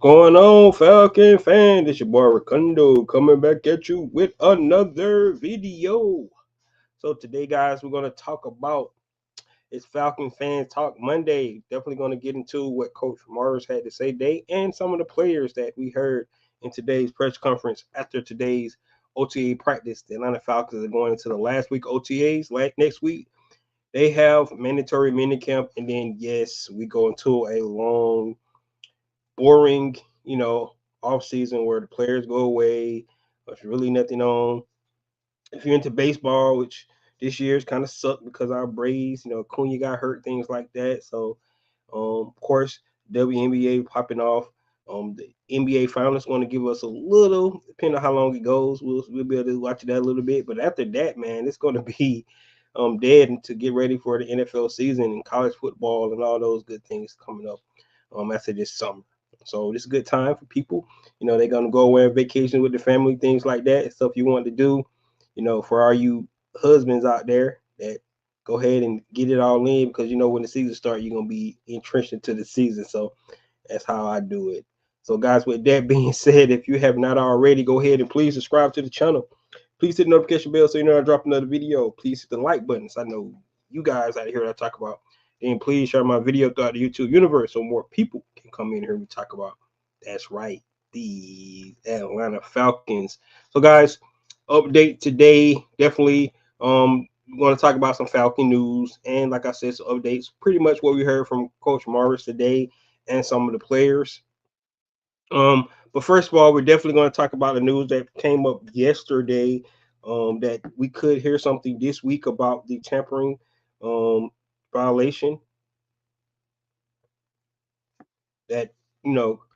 Going on, Falcon fan? This your boy Ricundo coming back at you with another video. So today, guys, we're gonna talk about it's Falcon Fan Talk Monday. Definitely gonna get into what Coach Morris had to say today and some of the players that we heard in today's press conference after today's OTA practice. The Atlanta Falcons are going into the last week OTAs. Next week, they have mandatory minicamp, and then yes, we go into a long boring, off season where the players go away. There's really nothing on. If you're into baseball, which this year's kind of sucked because our Braves, Cunha got hurt, things like that. So, of course, WNBA popping off. The NBA finals going to give us a little, depending on how long it goes. We'll be able to watch that a little bit. But after that, man, it's going to be dead to get ready for the NFL season and college football and all those good things coming up after this summer. So this is a good time for people. They're gonna go away on vacation with the family, things like that. Stuff you want to do. For all you husbands out there that go ahead and get it all in because when the season starts, you're gonna be entrenched into the season. So that's how I do it. So guys, with that being said, if you have not already, go ahead and please subscribe to the channel. Please hit the notification bell so you know I drop another video. Please hit the like button so I know you guys out here what I talk about. And please share my video throughout the YouTube universe so more people can come in here and talk about. That's right, the Atlanta Falcons. So guys, update today. Definitely we're going to talk about some Falcon news. And like I said, some updates. Pretty much what we heard from Coach Morris today and some of the players. But first of all, we're definitely going to talk about the news that came up yesterday. That we could hear something this week about the tampering violation that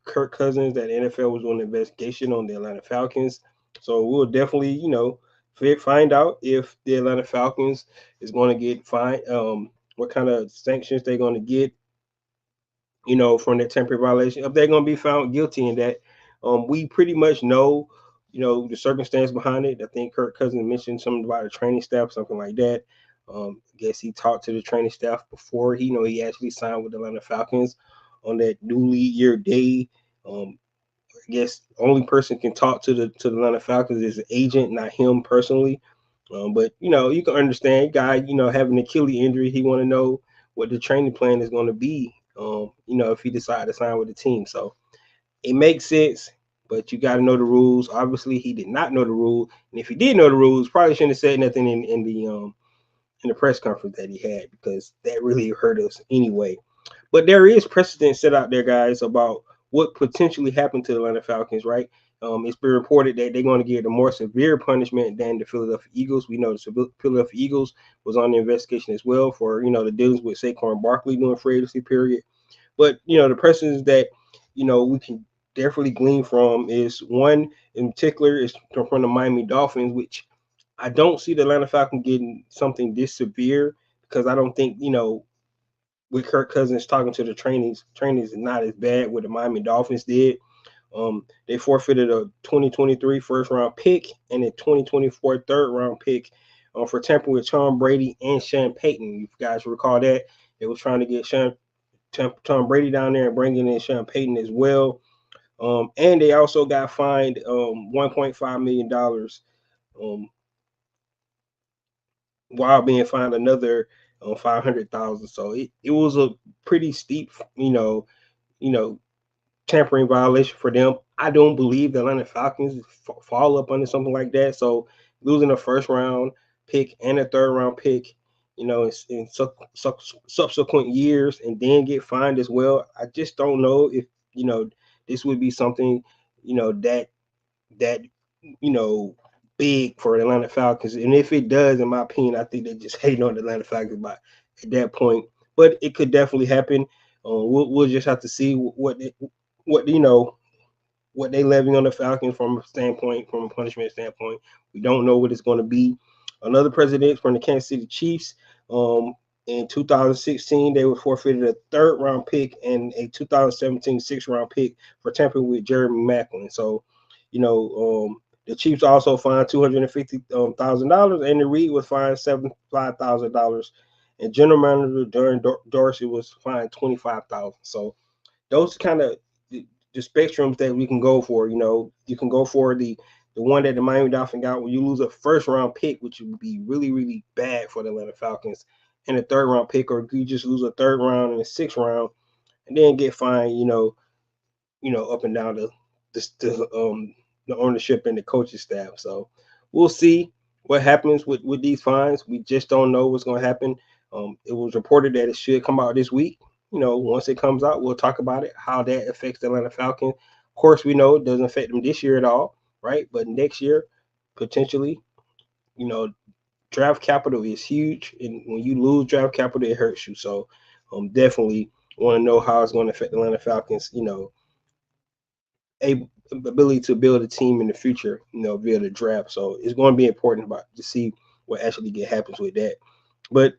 Kirk Cousins, that NFL was doing an investigation on the Atlanta Falcons. So we'll definitely find out if the Atlanta Falcons is going to get fined, what kind of sanctions they're going to get, from that temporary violation. If they're going to be found guilty in that, we pretty much know, the circumstance behind it. I think Kirk Cousins mentioned something about a training staff, something like that. I guess he talked to the training staff before he actually signed with the Atlanta Falcons on that new league year day. I guess the only person can talk to the Atlanta Falcons is the agent, not him personally. But you can understand, guy, having an Achilles injury, he want to know what the training plan is going to be. If he decide to sign with the team, so it makes sense. But you got to know the rules. Obviously, he did not know the rule, and if he did know the rules, probably shouldn't have said nothing in the press conference that he had because that really hurt us anyway. But there is precedent set out there, guys, about what potentially happened to the Atlanta Falcons, right? It's been reported that they're going to get a more severe punishment than the Philadelphia Eagles. We know the Philadelphia Eagles was on the investigation as well for, the dealings with Saquon Barkley during free agency period. But, the precedents that, we can definitely glean from is one in particular is from the Miami Dolphins, which I don't see the Atlanta Falcons getting something this severe because I don't think, with Kirk Cousins talking to the trainings is not as bad what the Miami Dolphins did. They forfeited a 2023 first round pick and a 2024 third round pick for tampering with Tom Brady and Sean Payton. If you guys recall that, they was trying to get Tom Brady down there and bringing in Sean Payton as well. And they also got fined $1.5 million while being fined another 500,000. So it was a pretty steep, tampering violation for them. I don't believe the Atlanta Falcons fall up under something like that. So losing a first round pick and a third round pick, in subsequent years and then get fined as well. I just don't know if, this would be something, that big for the Atlanta Falcons. And if it does, in my opinion, I think they just hate on the Atlanta Falcons by at that point. But it could definitely happen. We'll just have to see what what they levying on the Falcons from a punishment standpoint. We don't know what it's going to be. Another president from the Kansas City Chiefs. In 2016, they were forfeited a third round pick and a 2017 sixth round pick for tampering with Jeremy Maclin. So, the Chiefs also fined $250,000, and the Reed was fined $75,000, and General Manager Darren Dorsey was fined $25,000. So those kind of spectrums that we can go for. You can go for the one that the Miami Dolphins got when you lose a first round pick, which would be really, really bad for the Atlanta Falcons, and a third round pick, or you just lose a third round and a sixth round and then get fined, up and down the ownership and the coaching staff. So we'll see what happens with these fines. We just don't know what's going to happen. It was reported that it should come out this week. Once it comes out, we'll talk about it, how that affects the Atlanta Falcons. Of course, we know it doesn't affect them this year at all, right? But next year, potentially, you know, draft capital is huge, and when you lose draft capital, it hurts you. So, definitely want to know how it's going to affect the Atlanta Falcons. Ability to build a team in the future, via the draft. So it's going to be important to see what actually happens with that. But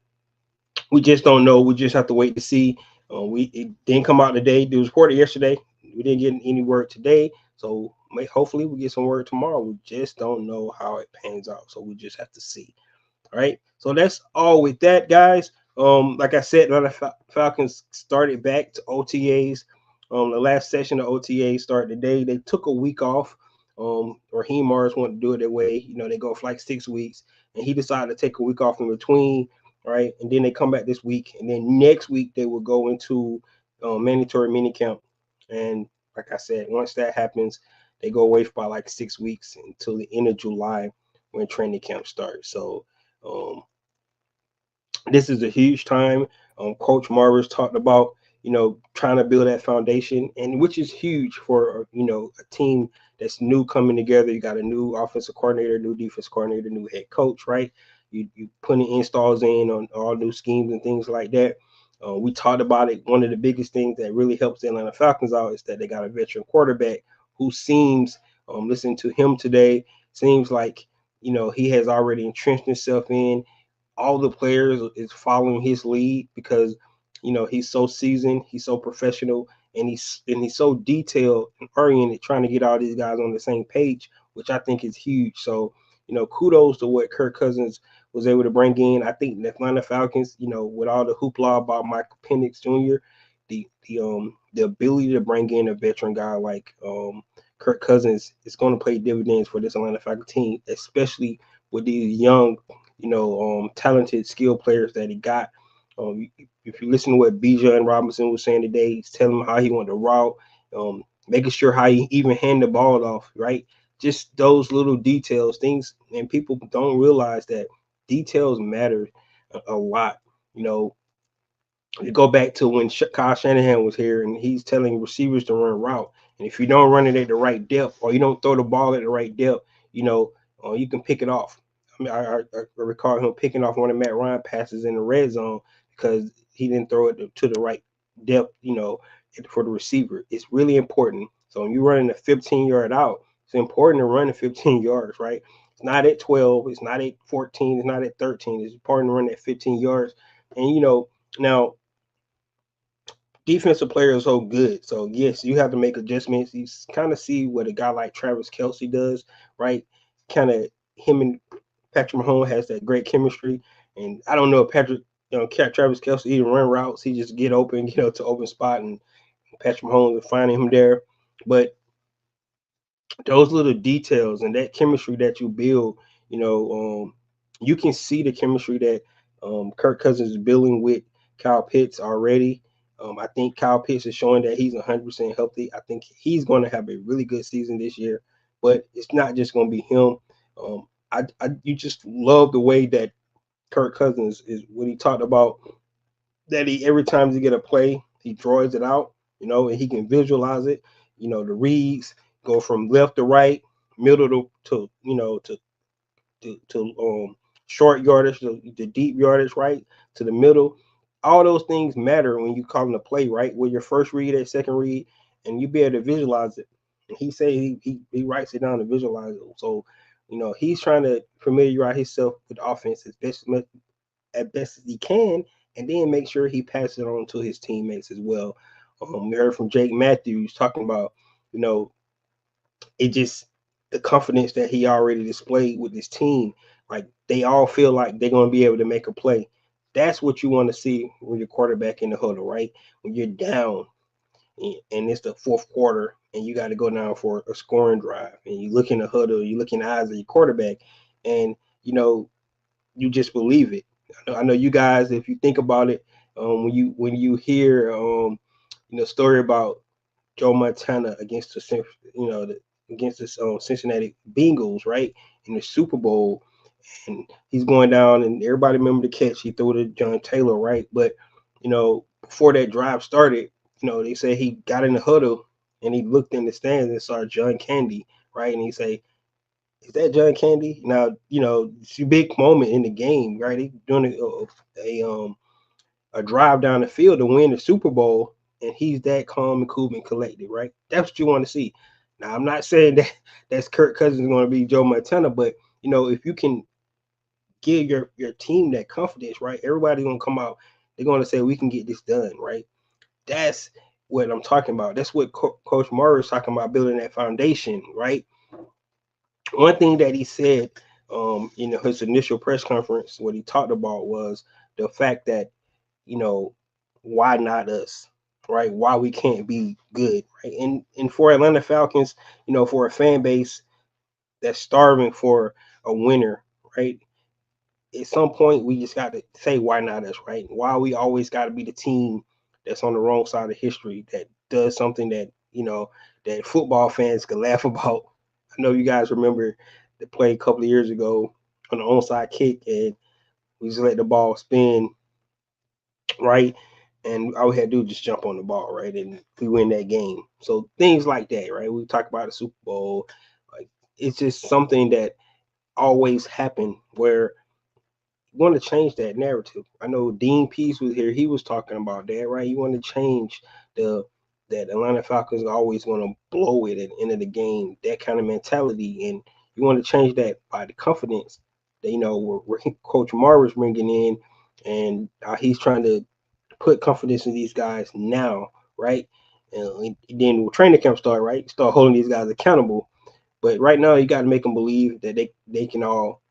we just don't know. We just have to wait to see. It didn't come out today. It was reported yesterday. We didn't get any word today. So hopefully we get some word tomorrow. We just don't know how it pans out. So we just have to see. All right. So that's all with that, guys. Like I said, the Falcons started back to OTAs. The last session of OTAs started today. They took a week off. Raheem Morris wanted to do it their way. They go for like 6 weeks, and he decided to take a week off in between. All right, and then they come back this week, and then next week they will go into mandatory minicamp. And like I said, once that happens, they go away for about like 6 weeks until the end of July when training camp starts. So um, this is a huge time. Coach Marvis talked about, trying to build that foundation, and which is huge for, a team that's new coming together. You got a new offensive coordinator, new defense coordinator, new head coach, right? You putting installs in on all new schemes and things like that. We talked about it. One of the biggest things that really helps the Atlanta Falcons out is that they got a veteran quarterback who seems, listening to him today, seems like, he has already entrenched himself in all the players is following his lead because he's so seasoned, he's so professional, and he's so detailed and oriented, trying to get all these guys on the same page, which I think is huge. So kudos to what Kirk Cousins was able to bring in. I think the Atlanta Falcons, with all the hoopla about Michael Penix Jr., the ability to bring in a veteran guy like Kirk Cousins is going to pay dividends for this Atlanta Falcons team, especially with these young, talented, skilled players that he got. If you listen to what Bijan Robinson was saying today, he's telling him how he wanted to route, making sure how he even hand the ball off, right? Just those little details, things, and people don't realize that details matter a lot. You go back to when Kyle Shanahan was here, and he's telling receivers to run route, and if you don't run it at the right depth, or you don't throw the ball at the right depth, you can pick it off. I mean, I recall him picking off one of Matt Ryan passes in the red zone because he didn't throw it to the right depth, for the receiver. It's really important. So when you're running a 15-yard out, it's important to run the 15 yards, right? It's not at 12, it's not at 14, it's not at 13. It's important to run that 15 yards. And now defensive players are so good. So yes, you have to make adjustments. You kind of see what a guy like Travis Kelce does, right? Kind of him and Patrick Mahomes has that great chemistry. And I don't know if Travis Kelce even run routes. He just get open, to open spot, and Patrick Mahomes is finding him there. But those little details and that chemistry that you build, you can see the chemistry that Kirk Cousins is building with Kyle Pitts already. I think Kyle Pitts is showing that he's 100% healthy. I think he's going to have a really good season this year, but it's not just going to be him. You just love the way that Kirk Cousins is when he talked about that he every time he get a play, he draws it out, and he can visualize it. The reads go from left to right, middle to short yardage, the deep yardage, right to the middle. All those things matter when you call them a play, right? With your first read, that second read, and you be able to visualize it. And he say he writes it down to visualize it. So, he's trying to familiarize himself with the offense as best as he can, and then make sure he passes it on to his teammates as well. We heard from Jake Matthews talking about, it just the confidence that he already displayed with his team. Like they all feel like they're going to be able to make a play. That's what you want to see when your quarterback in the huddle, right? When you're down and it's the fourth quarter and you got to go down for a scoring drive, and you look in the huddle, you look in the eyes of your quarterback, and you just believe it. I know you guys, if you think about it, when you hear story about Joe Montana against against the Cincinnati Bengals, right, in the Super Bowl, and he's going down, and everybody remember the catch he threw to John Taylor, right? But before that drive started, they say he got in the huddle and he looked in the stands and saw John Candy, right? And he say, "Is that John Candy?" Now, it's a big moment in the game, right? He doing a drive down the field to win the Super Bowl, and he's that calm and cool and collected, right? That's what you want to see. Now, I'm not saying that that's Kirk Cousins going to be Joe Montana, but if you can give your team that confidence, right? Everybody's gonna come out. They're gonna say we can get this done, right? That's what I'm talking about. That's what Coach Morris talking about, building that foundation, right? One thing that he said, his initial press conference, what he talked about was the fact that you know why not us, right? Why we can't be good, right? And for Atlanta Falcons, for a fan base that's starving for a winner, right? At some point we just got to say why not us, right? Why we always got to be the team that's on the wrong side of history that does something that that football fans can laugh about. I know you guys remember the play a couple of years ago on the onside kick, and we just let the ball spin, right? And all we had to do was just jump on the ball, right? And we win that game. So things like that, right? We talk about the Super Bowl, like it's just something that always happened where want to change that narrative. I know Dean Pease was here. He was talking about that, right? You want to change the that Atlanta Falcons are always going to blow it at the end of the game, that kind of mentality, and you want to change that by the confidence that where Coach Morris bringing in, and he's trying to put confidence in these guys now, right? And then when training camp start, right, start holding these guys accountable. But right now, you got to make them believe that they can all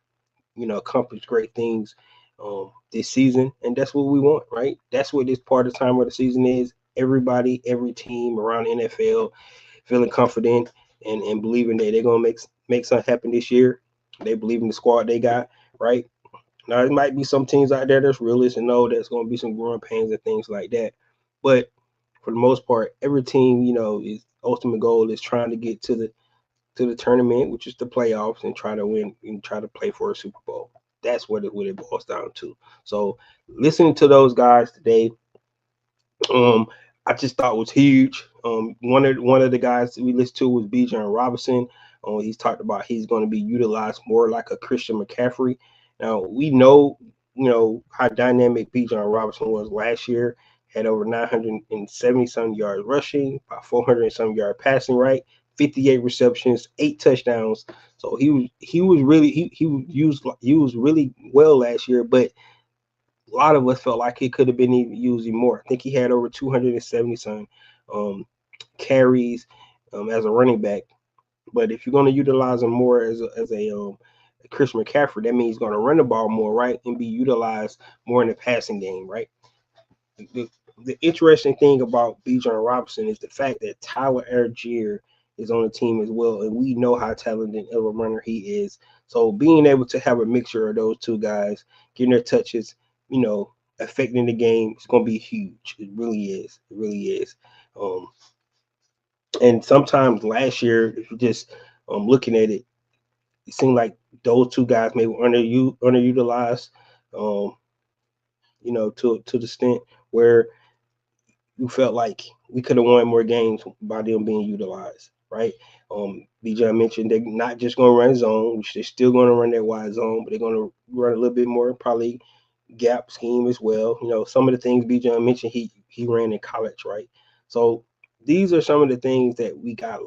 accomplish great things this season, and that's what we want, right? That's what this part of the time of the season is. Everybody, every team around the NFL feeling confident and believing that they're gonna make something happen this year. They believe in the squad they got, right? Now there might be some teams out there that's realists and know there's gonna be some growing pains and things like that, but for the most part, every team, is ultimate goal is trying to get to the tournament, which is the playoffs, and try to win and try to play for a Super Bowl. That's what it boils down to. So listening to those guys today, um, I just thought was huge. One of the guys that we listened to was Bijan Robinson. He's talked about he's going to be utilized more like a Christian McCaffrey. Now we know, how dynamic Bijan Robinson was last year. Had over 970 some yards rushing, about 400 some yard passing, right? 58 receptions, 8 touchdowns. So he was really he was really well last year, but a lot of us felt like he could have been even using more. I think he had over 270 some um, carries as a running back. But if you're going to utilize him more as a Chris McCaffrey, that means he's going to run the ball more, right, and be utilized more in the passing game, right? The, the interesting thing about Bijan Robinson is the fact that Tyler Algier is on the team as well, and we know how talented of a runner he is. So being able to have a mixture of those two guys, getting their touches, affecting the game, it's going to be huge. It really is. It really is. Um, and sometimes last year, if you just looking at it, it seemed like those two guys maybe underutilized, um, to the extent where you felt like we could have won more games by them being utilized, right? BJ mentioned they're not just going to run zone, which they're still going to run that wide zone, but they're going to run a little bit more, probably gap scheme as well. Some of the things BJ mentioned he ran in college, right? So these are some of the things that we got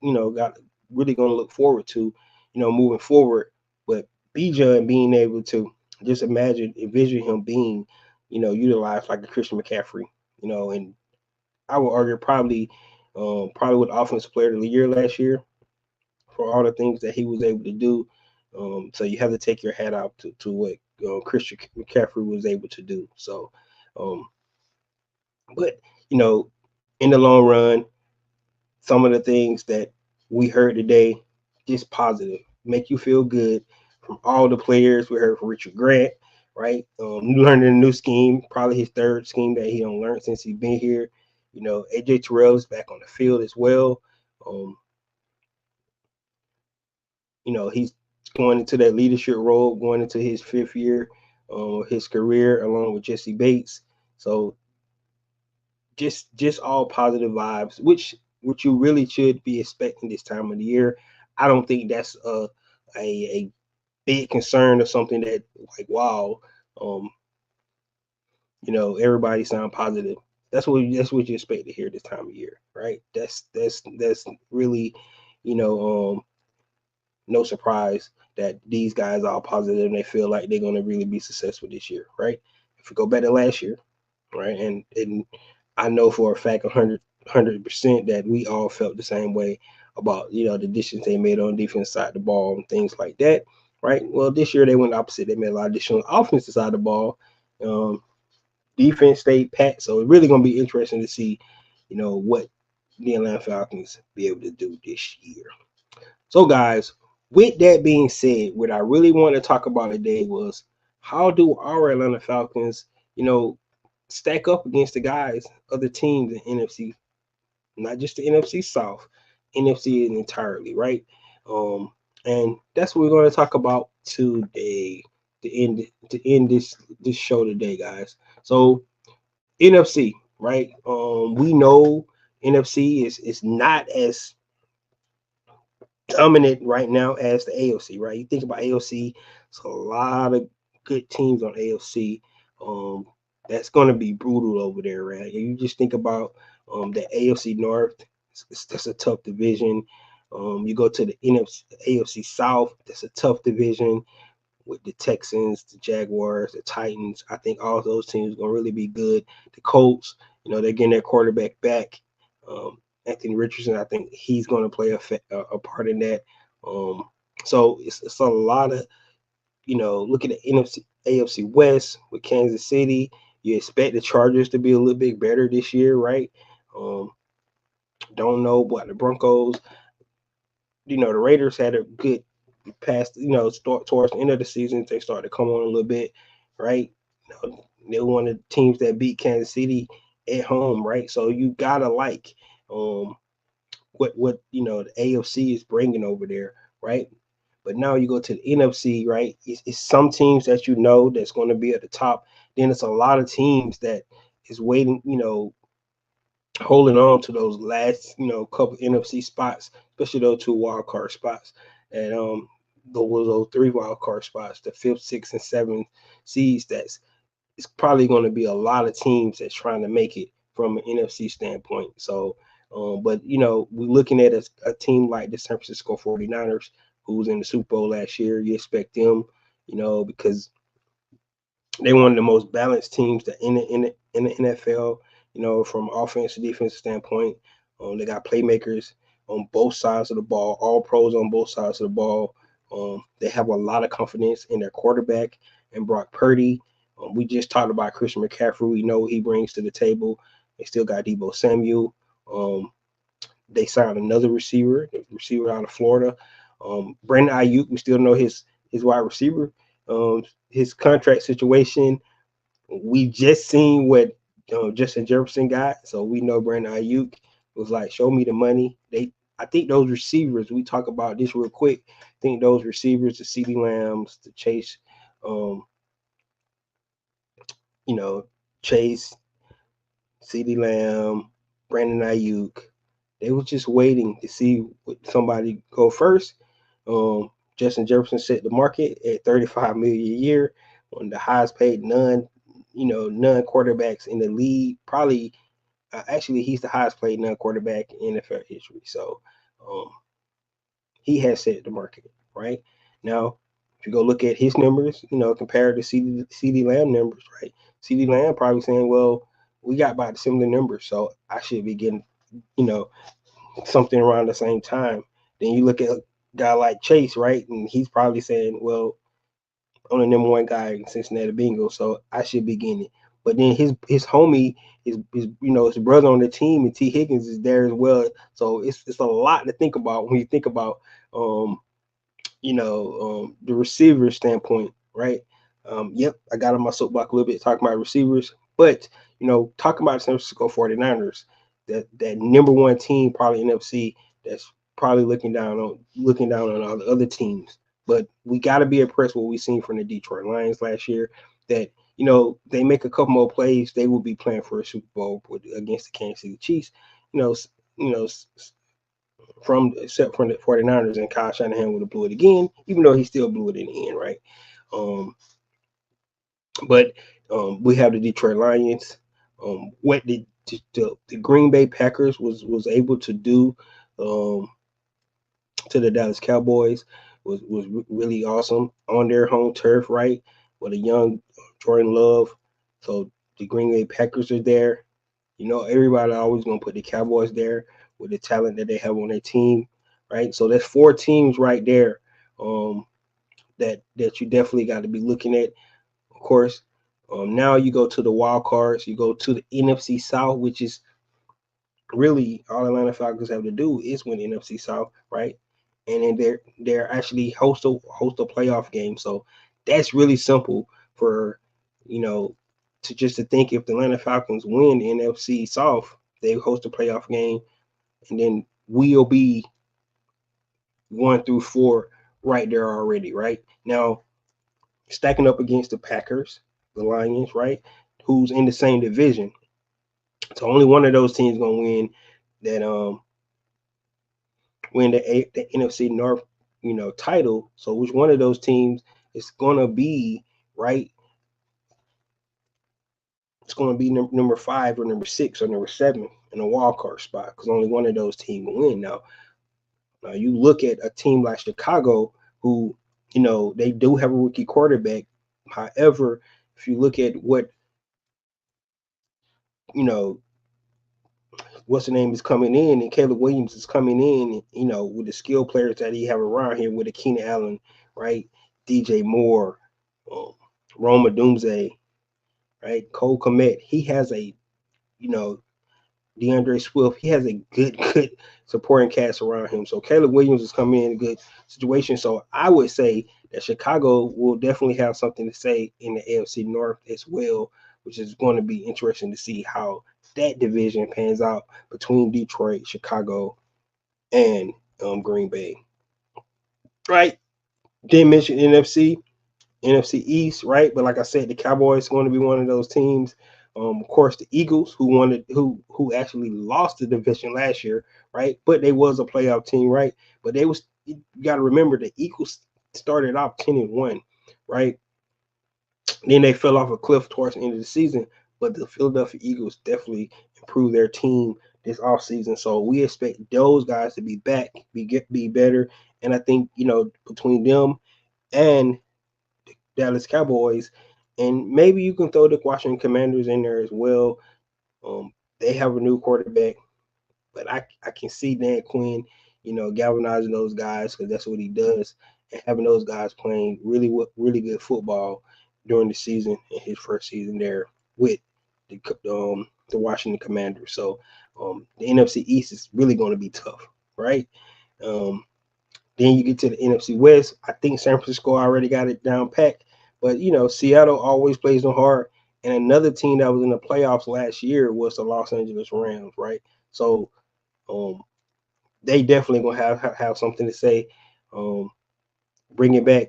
really going to look forward to, moving forward. But BJ being able to just envision him being, utilized like a Christian McCaffrey, and I would argue probably with offensive player of the year last year for all the things that he was able to do. So you have to take your hat out to what Christian McCaffrey was able to do. So, um, but in the long run, some of the things that we heard today, just positive, make you feel good from all the players. We heard from Richard Grant, right? Learning a new scheme, probably his third scheme that he don't learn since he's been here. AJ Terrell is back on the field as well. Um, he's going into that leadership role, going into his fifth year of his career, along with Jesse Bates. So just all positive vibes, which you really should be expecting this time of the year. I don't think that's a big concern or something that like wow, um, everybody sound positive. That's what you expect to hear this time of year, right? That's really, you know, no surprise that these guys are all positive and they feel like they're gonna really be successful this year, right? If we go back to last year, right, and I know for a fact 100% that we all felt the same way about the additions they made on defense side of the ball and things like that, right? Well, this year they went opposite. They made a lot of additional offensive side of the ball. Um, Defense stayed pat, so it's really going to be interesting to see, what the Atlanta Falcons be able to do this year. So, guys, with that being said, what I really want to talk about today was how do our Atlanta Falcons, stack up against the guys, other teams in NFC, not just the NFC South, NFC entirely, right? Um, and that's what we're going to talk about today to end this show today, guys. So NFC, right? We know NFC is not as dominant right now as the AOC, right? You think about AOC, it's a lot of good teams on AOC. Um, that's going to be brutal over there, right? You just think about the AOC North. That's a tough division. You go to the NFC, AOC South. That's a tough division with the Texans, the Jaguars, the Titans. I think all those teams are going to really be good. The Colts, they're getting their quarterback back. Anthony Richardson, I think he's going to play a part in that. Um, so it's a lot of, look at the NFC, AFC West with Kansas City. You expect the Chargers to be a little bit better this year, right? Um, don't know about the Broncos. The Raiders had a good past, start towards the end of the season. They started to come on a little bit, right? They're one of the teams that beat Kansas City at home, right? So you gotta like what the AFC is bringing over there, right? But now you go to the NFC, right? It's some teams that that's going to be at the top. Then it's a lot of teams that is waiting, holding on to those last, couple NFC spots, especially those two wild card spots, and those three wild card spots, the fifth, sixth, and seventh seeds. It's probably going to be a lot of teams that's trying to make it from an NFC standpoint. So, but we're looking at a team like the San Francisco 49ers, who was in the Super Bowl last year. You expect them, because they're one of the most balanced teams that in the NFL. From offense to defense standpoint, they got playmakers on both sides of the ball, all pros on both sides of the ball. They have a lot of confidence in their quarterback and Brock Purdy. We just talked about Christian McCaffrey. We know what he brings to the table. They still got Deebo Samuel. They signed another receiver out of Florida. Brandon Ayuk, we still know his wide receiver. His contract situation, we just seen what Justin Jefferson got, so we know Brandon Ayuk was like, show me the money. I think those receivers, we talk about this real quick. I think those receivers, the CeeDee Lambs, the Chase, Chase, CeeDee Lamb, Brandon Ayuk, they was just waiting to see somebody go first. Justin Jefferson set the market at $35 million a year, one of the highest paid non quarterbacks in the league. Probably, actually, he's the highest paid non quarterback in NFL history. So, he has set the market right now. If you go look at his numbers, compared to CeeDee Lamb numbers, right? CeeDee Lamb probably saying, well, we got about similar numbers, so I should be getting, something around the same time. Then you look at a guy like Chase, right? And he's probably saying, well, I'm the number one guy in Cincinnati Bengals, so I should be getting it. But then his homie, his his brother on the team, and T Higgins is there as well. So it's a lot to think about when you think about um the receiver standpoint, right? Yep, I got on my soapbox a little bit talking about receivers, but talking about San Francisco 49ers, that number one team probably NFC that's probably looking down on all the other teams. But we got to be impressed with what we seen from the Detroit Lions last year. That they make a couple more plays, they will be playing for a Super Bowl against the Kansas City Chiefs. You know, you know, except from the 49ers, and Kyle Shanahan would have blew it again, even though he still blew it in the end, right? Um, but we have the Detroit Lions. What the Green Bay Packers was able to do um, to the Dallas Cowboys was really awesome on their home turf, right? With a young Jordan Love. So the Green Bay Packers are there. Everybody always gonna put the Cowboys there with the talent that they have on their team, right? So there's four teams right there um, that you definitely got to be looking at. Of course, now you go to the wild cards. You go to the NFC South, which is really all Atlanta Falcons have to do is win the NFC South, right? And then they're actually host a playoff game. So that's really simple for to think if the Atlanta Falcons win the NFC South, they host a playoff game, and then we'll be 1 through 4 right there already, right? Now stacking up against the Packers, the Lions, right? Who's in the same division. So only one of those teams gonna win that win the NFC North, title. So which one of those teams is gonna be right? It's gonna be number 5 or number 6 or number 7 in a wild card spot because only one of those teams will win. Now you look at a team like Chicago, who they do have a rookie quarterback. However, if you look at what you know what's the name is coming in, and Caleb Williams is coming in, with the skill players that he have around here with the Keenan Allen, right? DJ Moore, um, Roma Doomsday, right? Cole Kmet. He has you know, DeAndre Swift. He has a good supporting cast around him. So Caleb Williams is coming in a good situation. So I would say that Chicago will definitely have something to say in the AFC North as well, which is going to be interesting to see how that division pans out between Detroit, Chicago, and Green Bay. Right? Didn't mention NFC East, right? But like I said, the Cowboys are going to be one of those teams. Of course, the Eagles, who actually lost the division last year, right? But they was a playoff team, right? But you got to remember the Eagles started off 10-1, right? Then they fell off a cliff towards the end of the season. But the Philadelphia Eagles definitely improved their team this offseason. So we expect those guys to be back, be better. And I think, between them and Dallas Cowboys, and maybe you can throw the Washington Commanders in there as well. They have a new quarterback, but I can see Dan Quinn, galvanizing those guys because that's what he does, and having those guys playing really good football during the season in his first season there with the Washington Commanders. So the NFC East is really going to be tough, right? Um, then you get to the NFC West. I think San Francisco already got it down packed, but Seattle always plays them hard. And another team that was in the playoffs last year was the Los Angeles Rams, right? So um, they definitely gonna have something to say. Bringing back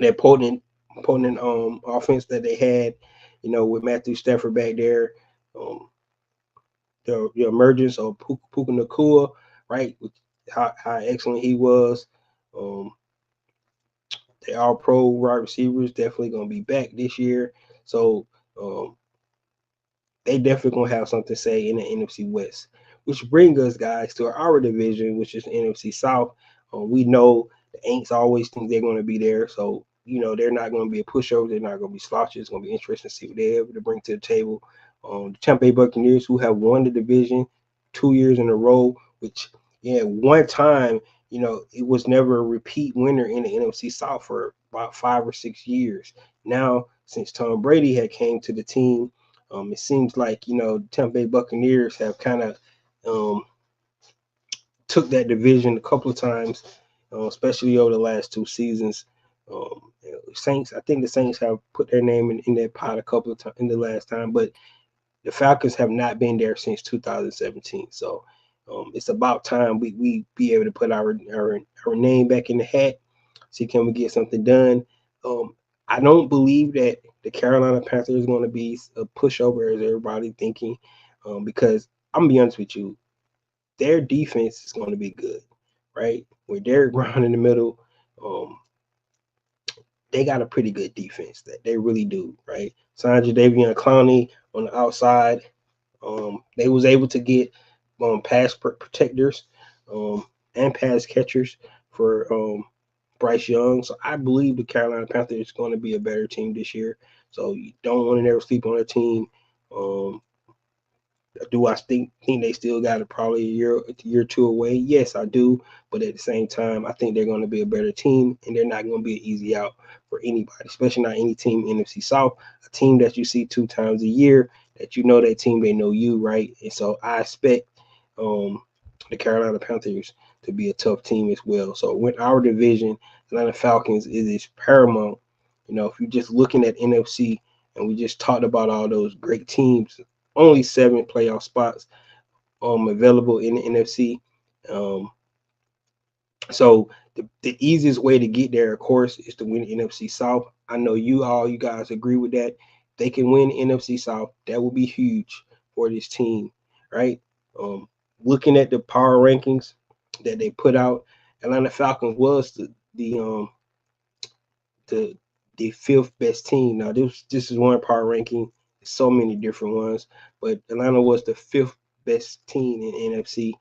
that potent offense that they had, with Matthew Stafford back there. Um, the emergence of Puka Nacua, right? How excellent he was. Um, the all pro wide receivers definitely gonna be back this year. So they definitely gonna have something to say in the NFC West. Which brings us guys to our division, which is the NFC South. We know the Aints always think they're gonna be there. So they're not gonna be a pushover, they're not gonna be slouches. It's gonna be interesting to see what they're able to bring to the table. The Tampa Bay Buccaneers, who have won the division 2 years in a row, which one time, it was never a repeat winner in the NFC South for about 5 or 6 years. Now since Tom Brady had came to the team. It seems like Tampa Bay Buccaneers have kind of um, took that division a couple of times, especially over the last 2 seasons. Saints, I think the Saints have put their name in that pot a couple of times in the last time, but the Falcons have not been there since 2017. So it's about time we be able to put our name back in the hat. See, can we get something done? I don't believe that the Carolina Panthers is going to be a pushover as everybody thinking, because I'm gonna be honest with you, their defense is going to be good, right? With Derek Brown in the middle, um, they got a pretty good defense that they really do, right? Signed Jadeveon Clowney on the outside. They was able to get pass protectors and pass catchers for Bryce Young. So I believe the Carolina Panthers is going to be a better team this year. So you don't want to never sleep on a team. Um, do I think they still got probably a year or two away? Yes, I do. But at the same time, I think they're going to be a better team, and they're not going to be an easy out for anybody, especially not any team in NFC South, a team that you see 2 times a year, that that team, they know you, right? And so I expect the Carolina Panthers to be a tough team as well. So with our division, Atlanta Falcons is paramount. If you're just looking at NFC, and we just talked about all those great teams, only 7 playoff spots available in the NFC. Um, so the easiest way to get there, of course, is to win the NFC South. I know you guys agree with that. They can win the NFC South. That would be huge for this team, right? Um, Looking at the power rankings that they put out, Atlanta Falcons was the the fifth best team. Now this is one power ranking, so many different ones, but Atlanta was the fifth best team in NFC.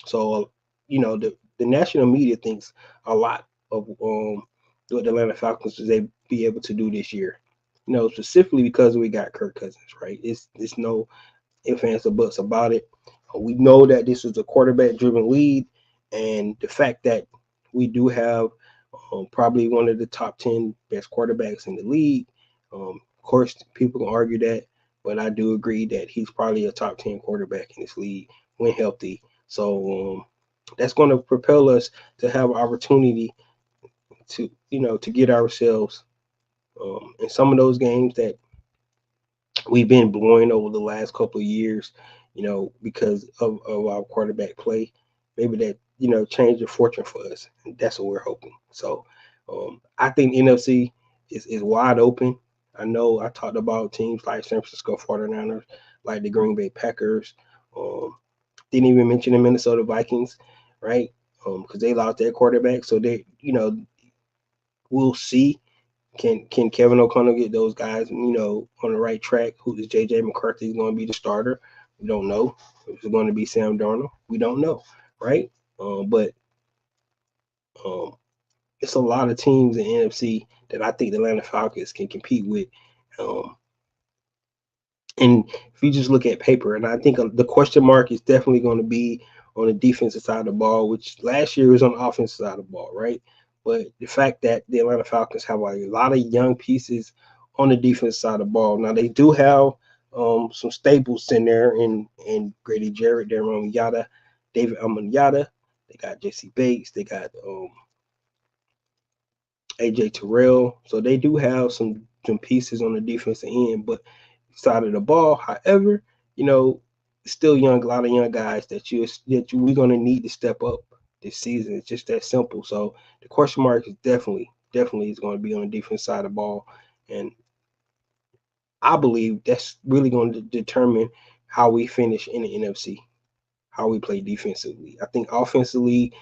So the national media thinks a lot of what the Atlanta Falcons was they be able to do this year. Specifically because we got Kirk Cousins, right? It's no ifs, ands, or buts about it. We know that this is a quarterback-driven league, and the fact that we do have probably one of the top 10 best quarterbacks in the league. Of course, people can argue that, but I do agree that he's probably a top 10 quarterback in this league when healthy. So that's going to propel us to have an opportunity to get ourselves in some of those games that we've been blowing over the last couple of years, because of our quarterback play. Maybe that, changed the fortune for us. And that's what we're hoping. So I think NFC is wide open. I know I talked about teams like San Francisco 49ers, like the Green Bay Packers. Didn't even mention the Minnesota Vikings, right? Because they lost their quarterback. So we'll see, can Kevin O'Connell get those guys, on the right track? Who is JJ McCarthy going to be the starter? We don't know. If it's going to be Sam Darnold, we don't know, right? But um, it's a lot of teams in NFC that I think the Atlanta Falcons can compete with. Um, and if you just look at paper, and I think the question mark is definitely going to be on the defensive side of the ball, which last year was on the offensive side of the ball, right? But the fact that the Atlanta Falcons have a lot of young pieces on the defense side of the ball. Now they do have some staples in there in Grady Jarrett, Darren Yada, David Amanyada. They got Jesse Bates. They got AJ Terrell. So they do have some pieces on the defensive end, but side of the ball, however, still young, a lot of young guys we're gonna need to step up this season. It's just that simple. So the question mark is definitely is going to be on the defense side of the ball, and I believe that's really going to determine how we finish in the NFC, how we play defensively. I think offensively,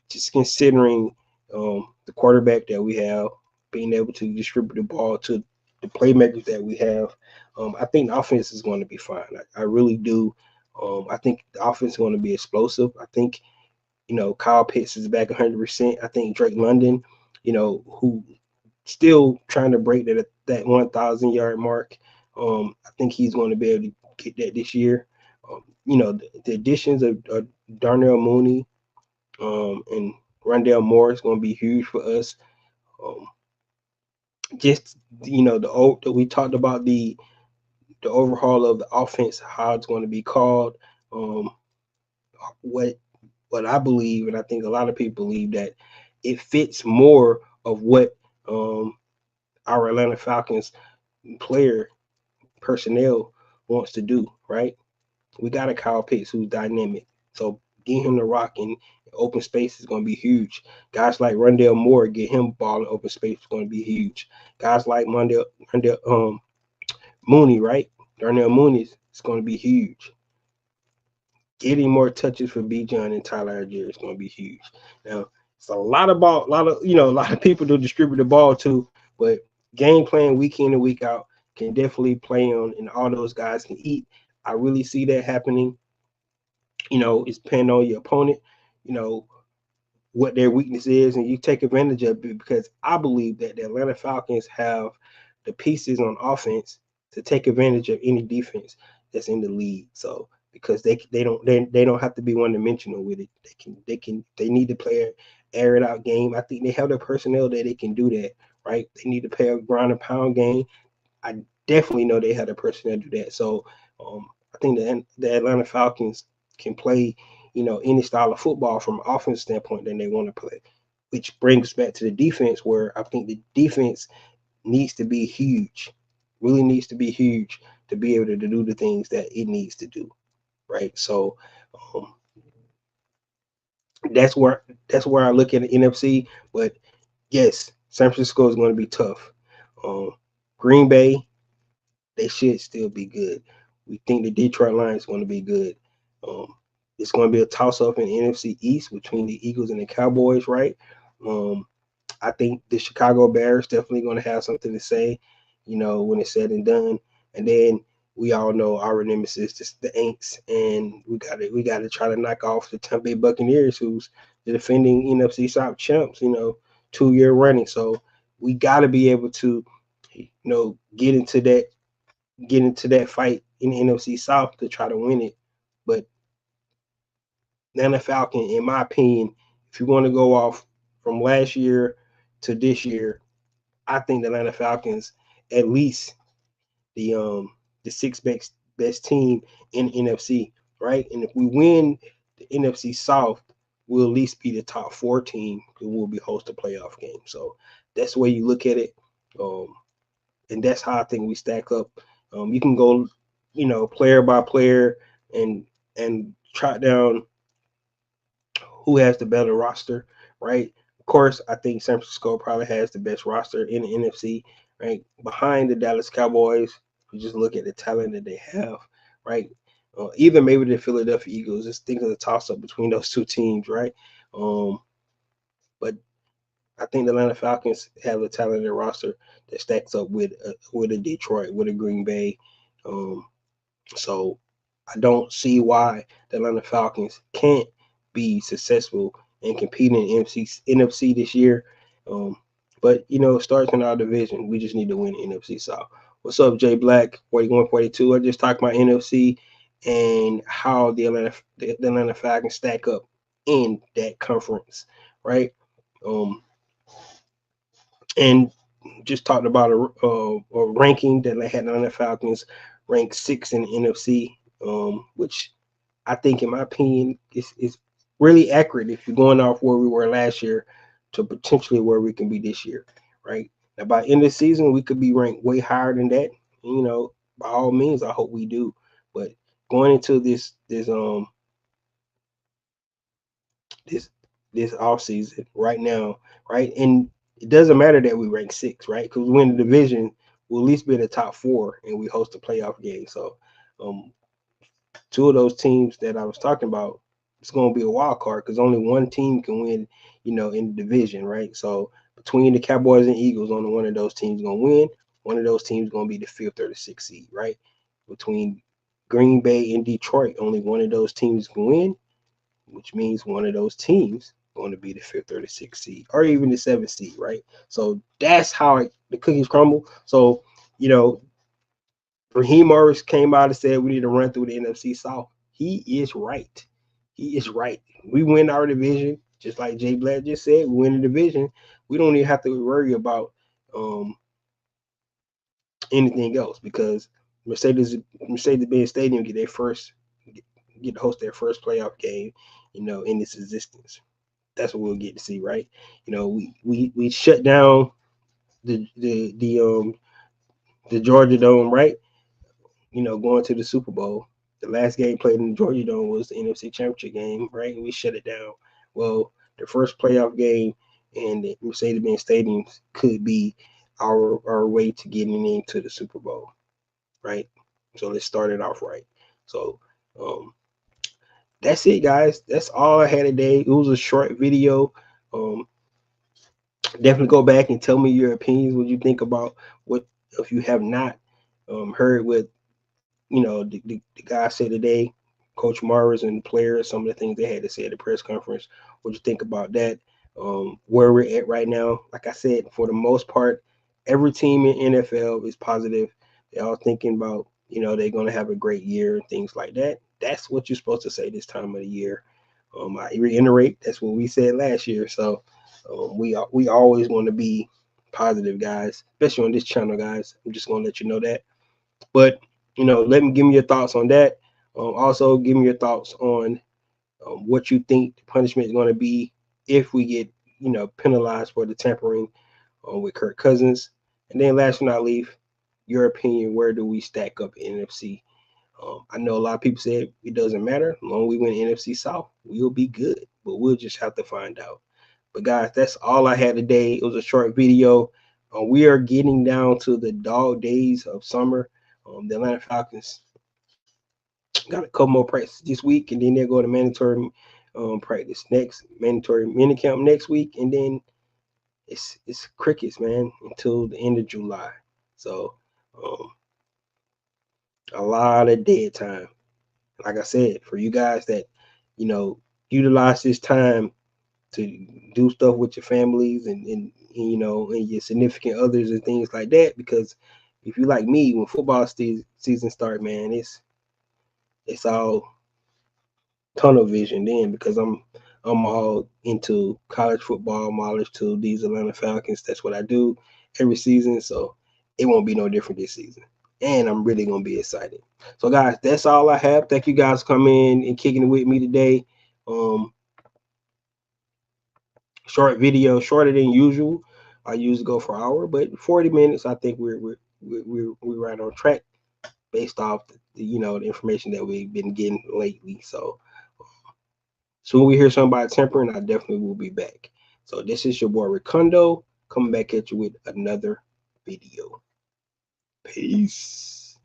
just considering the quarterback that we have, being able to distribute the ball to the playmakers that we have, I think the offense is going to be fine. I really do. I think the offense is going to be explosive. I think, Kyle Pitts is back 100%. I think Drake London, who still trying to break that 1,000-yard mark. I think he's going to be able to get that this year. The additions of Darnell Mooney and Rondell Moore is going to be huge for us. Um, just we talked about the overhaul of the offense, how it's going to be called. Um, what I believe, and I think a lot of people believe that it fits more of what um, our Atlanta Falcons player personnel wants to do. Right? We got a Kyle Pitts who's dynamic, so get him the rock in open space is going to be huge. Guys like Rondell Moore, get him ball in open space is going to be huge. Guys like Mooney, right? Darnell Mooney is going to be huge. Getting more touches for B. John and Tyler Algier is going to be huge. Now, it's a lot of ball, a lot of people to distribute the ball to, but game plan week in and week out can definitely play on, and all those guys can eat. I really see that happening. It's depending on your opponent. You know, what their weakness is, and you take advantage of it, because I believe that the Atlanta Falcons have the pieces on offense to take advantage of any defense that's in the league. So because they don't have to be one dimensional with it. They need to play an air it out game. I think they have the personnel that they can do that. Right? They need to play a ground and pound game. I definitely know they have the personnel to do that. So I think the Atlanta Falcons can play, any style of football from an offense standpoint that they want to play, which brings back to the defense, where I think the defense needs to be huge, really needs to be huge to be able to do the things that it needs to do, right? So um, that's where I look at the NFC. But yes, San Francisco is going to be tough. Um, Green Bay, they should still be good. We think the Detroit Lions is going to be good. Um, it's going to be a toss up in the NFC East between the Eagles and the Cowboys, right? Um, I think the Chicago Bears definitely going to have something to say, when it's said and done. And then we all know our nemesis, the Aints, and we got to try to knock off the Tampa Bay Buccaneers, who's the defending NFC South champs, 2 year running. So we got to be able to, get into that fight in the NFC South to try to win it. But Atlanta Falcon, in my opinion, if you want to go off from last year to this year, I think the Atlanta Falcons at least the sixth best team in NFC, right? And if we win the NFC South, we'll at least be the top 4 team, because we'll be host a playoff game. So that's the way you look at it. Um, and that's how I think we stack up. You can go, player by player, and trot down who has the better roster, right? Of course, I think San Francisco probably has the best roster in the NFC, right? Behind the Dallas Cowboys, you just look at the talent that they have, right? Even maybe the Philadelphia Eagles. Just think of the toss up between those two teams, right? But I think the Atlanta Falcons have a talented roster that stacks up with a Detroit, with a Green Bay. Um, so I don't see why the Atlanta Falcons can't be successful and compete in NFC this year. Um, but it starts in our division. We just need to win NFC South. What's up, Jay Black? 41, 42. I just talked about NFC and how the Atlanta Falcons stack up in that conference, right? Um, and just talked about a ranking that they had the Atlanta Falcons ranked 6 in the NFC, which I think, in my opinion, is really accurate if you're going off where we were last year to potentially where we can be this year, right? Now, by end of the season, we could be ranked way higher than that. By all means, I hope we do. But going into this this off season right now, right? And it doesn't matter that we rank 6, right? Because we win the division, we'll at least be in the top 4, and we host a playoff game. So, um, 2 of those teams that I was talking about, it's going to be a wild card, because only one team can win, in the division, right? So between the Cowboys and Eagles, only one of those teams going to win. One of those teams going to be the 5th or the 6th seed, right? Between Green Bay and Detroit, only one of those teams can win, which means one of those teams going to be the 5th or the 6th seed, or even the 7th seed, right? So that's how the cookies crumble. So, you know, Raheem Morris came out and said we need to run through the NFC South. He is right. He is right. We win our division, just like Jay Black just said. We win the division. We don't even have to worry about anything else, because Mercedes-Benz Stadium get to host their first playoff game, in its existence. That's what we'll get to see, right? We shut down the Georgia Dome, right? Going to the Super Bowl. The last game played in the Georgia Dome was the NFC Championship game, right? And we shut it down. Well, the first playoff game in the Mercedes-Benz Stadium could be our way to getting into the Super Bowl, right? So let's start it off right. So that's it, guys. That's all I had today. It was a short video. Definitely go back and tell me your opinions. What you think about what, if you have not heard what the guy said today, Coach Morris and the players, some of the things they had to say at the press conference. What you think about that? Where we're at right now, like I said, for the most part, every team in NFL is positive. They're all thinking about, they're going to have a great year and things like that. That's what you're supposed to say this time of the year. I reiterate, that's what we said last year. So we always want to be positive, guys, especially on this channel, guys. I'm just going to let you know that. But give me your thoughts on that. Also, give me your thoughts on what you think the punishment is going to be if we get penalized for the tampering with Kirk Cousins. And then last but not least, your opinion, where do we stack up in NFC? I know a lot of people said it doesn't matter. As long as we win NFC South, we'll be good. But we'll just have to find out. But guys, that's all I had today. It was a short video. We are getting down to the dog days of summer. The Atlanta Falcons got a couple more practices this week, and then they'll go to mandatory practice mandatory minicamp next week, and then it's crickets, man, until the end of July. So a lot of dead time. Like I said, for you guys that utilize this time to do stuff with your families and your significant others and things like that, because if you like me, when football season start, man, it's all tunnel vision then, because I'm all into college football. I'm all into these Atlanta Falcons. That's what I do every season, so it won't be no different this season. And I'm really gonna be excited. So guys, that's all I have. Thank you guys for coming and kicking it with me today. Short video, shorter than usual. I usually go for an hour, but 40 minutes. I think we're right on track based off the information that we've been getting lately. So soon we hear something about tempering, I definitely will be back. So this is your boy Ricondo coming back at you with another video. Peace.